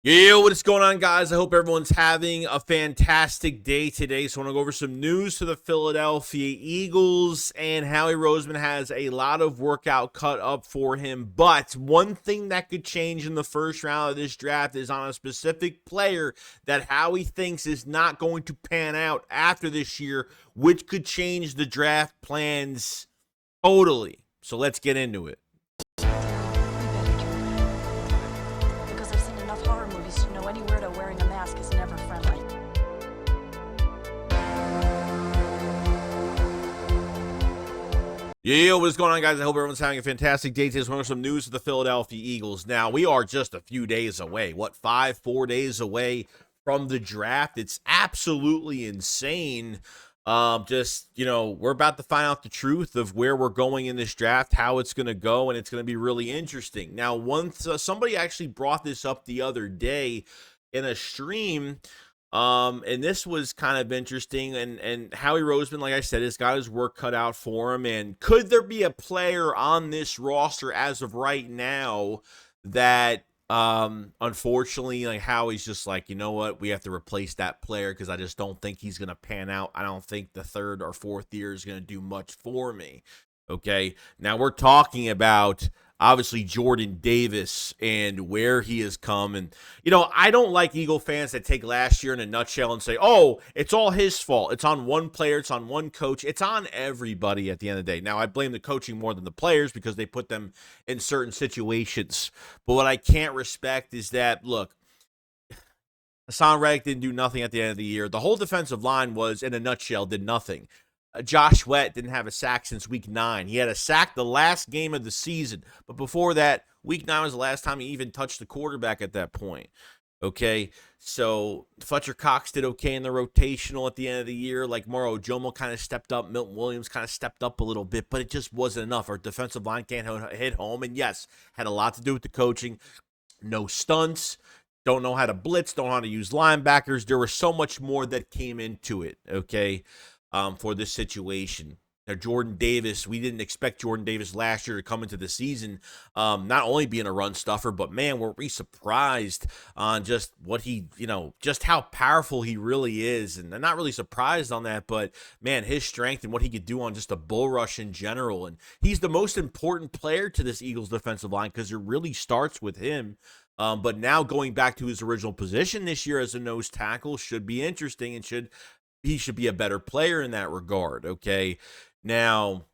Yo, what is going on, guys? I hope everyone's having a fantastic day today. So I want to go over some news to the Philadelphia Eagles, and Howie Roseman has a lot of workout cut up for him. But one thing that could change in the first round of this draft is on a specific player that Howie thinks is not going to pan out after this year, which could change the draft plans totally. So let's get into it. Because I've seen enough horror movies to know any weirdo wearing a mask is never friendly. Yo, what is going on, guys? I hope everyone's having a fantastic day. Today's one of some news of the Philadelphia Eagles. Now, we are just a few days away. What, 4 days away from the draft? It's absolutely insane. We're about to find out the truth of where we're going in this draft, how it's going to go, and it's going to be really interesting. Now, once somebody actually brought this up the other day in a stream, and this was kind of interesting, and Howie Roseman, like I said, has got his work cut out for him, and could there be a player on this roster as of right now that unfortunately, like Howie's just like, you know what, we have to replace that player because I just don't think he's gonna pan out. I don't think the third or fourth year is gonna do much for me. Okay, now we're talking about obviously Jordan Davis and where he has come. And, I don't like Eagle fans that take last year in a nutshell and say, oh, it's all his fault. It's on one player. It's on one coach. It's on everybody at the end of the day. Now, I blame the coaching more than the players because they put them in certain situations. But what I can't respect is that, look, HaasonReddick didn't do nothing at the end of the year. The whole defensive line was, in a nutshell, did nothing. Josh Wett didn't have a sack since week 9. He had a sack the last game of the season. But before that, week 9 was the last time he even touched the quarterback at that point. Okay, so Fletcher Cox did okay in the rotational at the end of the year. Like Moro Jomo kind of stepped up. Milton Williams kind of stepped up a little bit, but it just wasn't enough. Our defensive line can't hit home. And yes, had a lot to do with the coaching. No stunts. Don't know how to blitz. Don't know how to use linebackers. There was so much more that came into it, okay? For this situation. Now, Jordan Davis, we didn't expect Jordan Davis last year to come into the season not only being a run stuffer, but, man, were we surprised on just what he, just how powerful he really is. And I'm not really surprised on that, but, man, his strength and what he could do on just a bull rush in general. And he's the most important player to this Eagles defensive line because it really starts with him. But now going back to his original position this year as a nose tackle should be interesting and he should be a better player in that regard, okay? Now,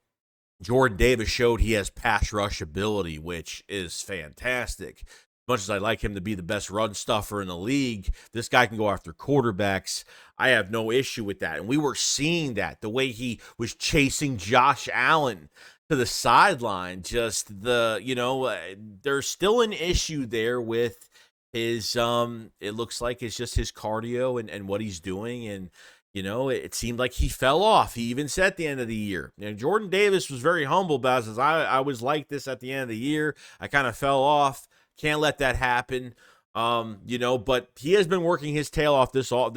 Jordan Davis showed he has pass rush ability, which is fantastic. As much as I like him to be the best run stuffer in the league, this guy can go after quarterbacks. I have no issue with that. And we were seeing that, the way he was chasing Josh Allen to the sideline. Just there's still an issue there with his, it looks like it's just his cardio and what he's doing. And, it seemed like he fell off. He even said at the end of the year. Jordan Davis was very humble about it. Says, I was like this at the end of the year. I kind of fell off. Can't let that happen. But he has been working his tail off this whole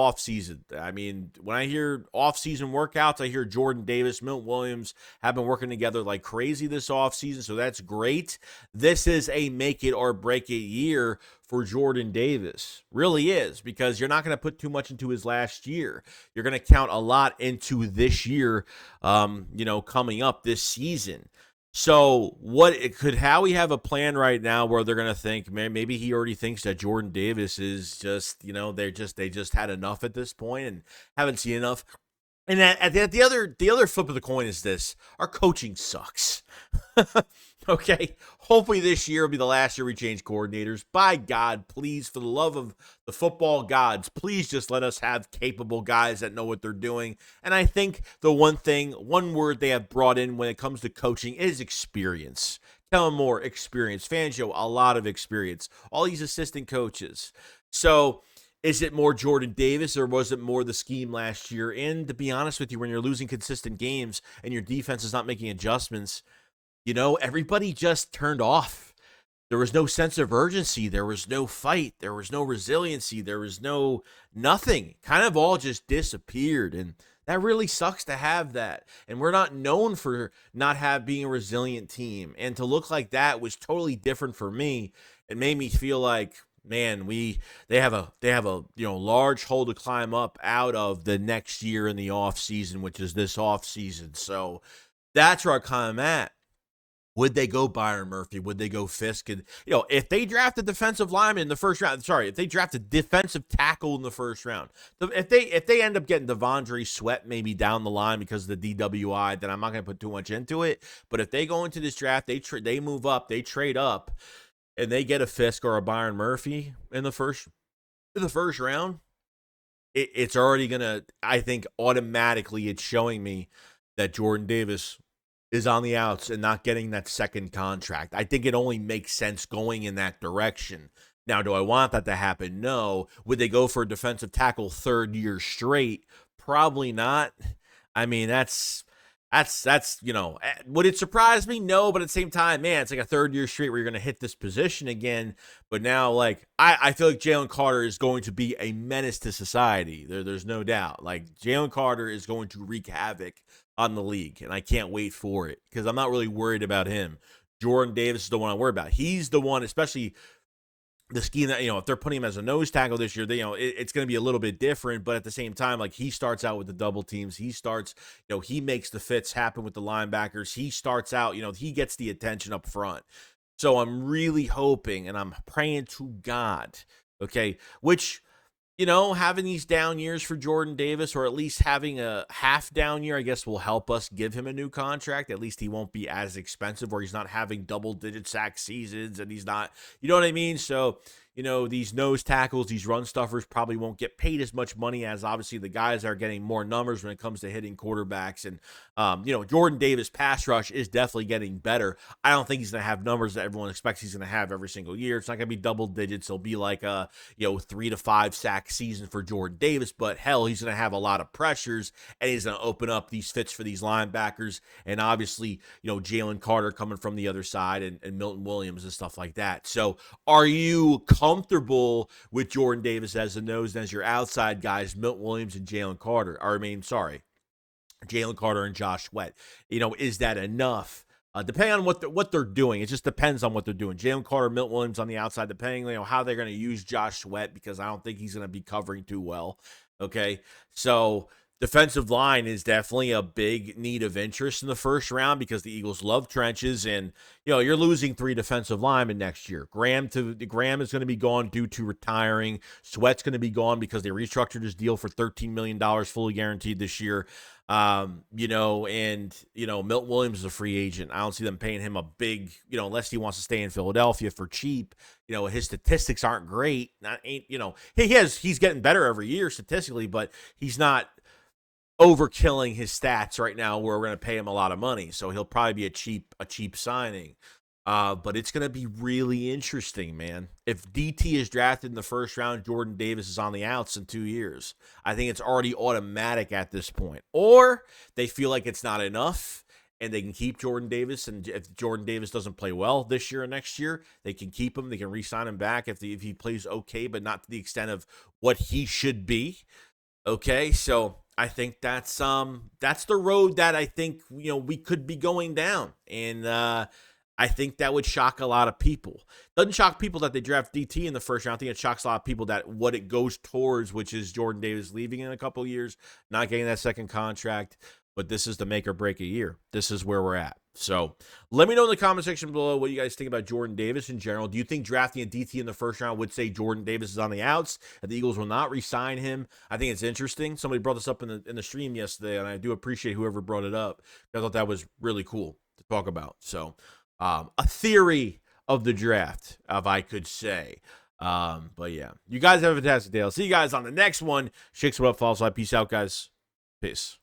offseason. I mean, when I hear offseason workouts, I hear Jordan Davis, Milton Williams have been working together like crazy this offseason, so that's great. This is a make it or break it year for Jordan Davis. Really is, because you're not going to put too much into his last year. You're going to count a lot into this year, coming up this season. So could Howie have a plan right now where they're going to think, man, maybe he already thinks that Jordan Davis is just, they just had enough at this point and haven't seen enough. And the other flip of the coin is this: our coaching sucks. Okay, hopefully this year will be the last year we change coordinators. By God, please, for the love of the football gods, please just let us have capable guys that know what they're doing. And I think the one word they have brought in when it comes to coaching is experience. Kellen Moore, experience. Fangio, a lot of experience. All these assistant coaches. So is it more Jordan Davis or was it more the scheme last year? And to be honest with you, when you're losing consistent games and your defense is not making adjustments, everybody just turned off. There was no sense of urgency. There was no fight. There was no resiliency. There was nothing. Kind of all just disappeared. And that really sucks to have that. And we're not known for not being a resilient team. And to look like that was totally different for me. It made me feel like, man, they have a large hole to climb up out of the next year in the off season, which is this off season. So that's where I'm at. Would they go Byron Murphy? Would they go Fisk? And, if they draft a defensive lineman in the first round, if they draft a defensive tackle in the first round, if they end up getting Devondre Sweat maybe down the line because of the DWI, then I'm not going to put too much into it. But if they go into this draft, they move up, they trade up, and they get a Fisk or a Byron Murphy in the first round, it's already going to, I think, automatically it's showing me that Jordan Davis is on the outs and not getting that second contract. I think it only makes sense going in that direction. Now, do I want that to happen? No. Would they go for a defensive tackle third year straight? Probably not. I mean, that's would it surprise me? No, but at the same time, man, it's like a third year straight where you're going to hit this position again. But now, like, I feel like Jalen Carter is going to be a menace to society. There's no doubt. Like, Jalen Carter is going to wreak havoc on the league, and I can't wait for it because I'm not really worried about him. Jordan Davis is the one I'm worried about. He's the one, especially the scheme that, if they're putting him as a nose tackle this year, it's going to be a little bit different, but at the same time, like, he starts out with the double teams. He starts, he makes the fits happen with the linebackers. He starts out, he gets the attention up front. So I'm really hoping and I'm praying to God, okay, which, having these down years for Jordan Davis, or at least having a half down year, I guess will help us give him a new contract. At least he won't be as expensive, or he's not having double-digit sack seasons, and he's not, you know what I mean? So, these nose tackles, these run stuffers probably won't get paid as much money as obviously the guys that are getting more numbers when it comes to hitting quarterbacks. And, Jordan Davis' pass rush is definitely getting better. I don't think he's going to have numbers that everyone expects he's going to have every single year. It's not going to be double digits. It'll be like a, 3 to 5 sack season for Jordan Davis, but hell, he's going to have a lot of pressures, and he's going to open up these fits for these linebackers. And obviously, Jalen Carter coming from the other side, and Milton Williams and stuff like that. So are you comfortable with Jordan Davis as the nose and as your outside guys, Milton Williams and Jalen Carter? Jalen Carter and Josh Sweat. Is that enough? Depending on what they're doing, it just depends on what they're doing. Jalen Carter, Milton Williams on the outside, depending how they're going to use Josh Sweat, because I don't think he's going to be covering too well. Okay, so defensive line is definitely a big need of interest in the first round because the Eagles love trenches, and you're losing 3 defensive linemen next year. Graham is going to be gone due to retiring. Sweat's going to be gone because they restructured his deal for $13 million fully guaranteed this year. Milton Williams is a free agent. I don't see them paying him a big, unless he wants to stay in Philadelphia for cheap. His statistics aren't great. He's getting better every year statistically, but he's not overkilling his stats right now where we're going to pay him a lot of money. So he'll probably be a cheap signing. But it's going to be really interesting, man. If DT is drafted in the first round, Jordan Davis is on the outs in 2 years. I think it's already automatic at this point. Or they feel like it's not enough and they can keep Jordan Davis. And if Jordan Davis doesn't play well this year or next year, they can keep him. They can re-sign him back if he plays okay, but not to the extent of what he should be. Okay, so I think that's the road that I think we could be going down, and I think that would shock a lot of people. Doesn't shock people that they draft DT in the first round. I think it shocks a lot of people that what it goes towards, which is Jordan Davis leaving in a couple of years, not getting that second contract. But this is the make or break a year. This is where we're at. So let me know in the comment section below what you guys think about Jordan Davis in general. Do you think drafting a DT in the first round would say Jordan Davis is on the outs and the Eagles will not re-sign him? I think it's interesting. Somebody brought this up in the stream yesterday, and I do appreciate whoever brought it up. I thought that was really cool to talk about. So a theory of the draft, if I could say. But yeah, you guys have a fantastic day. I'll see you guys on the next one. Shakes what up, follow slide. Peace out, guys. Peace.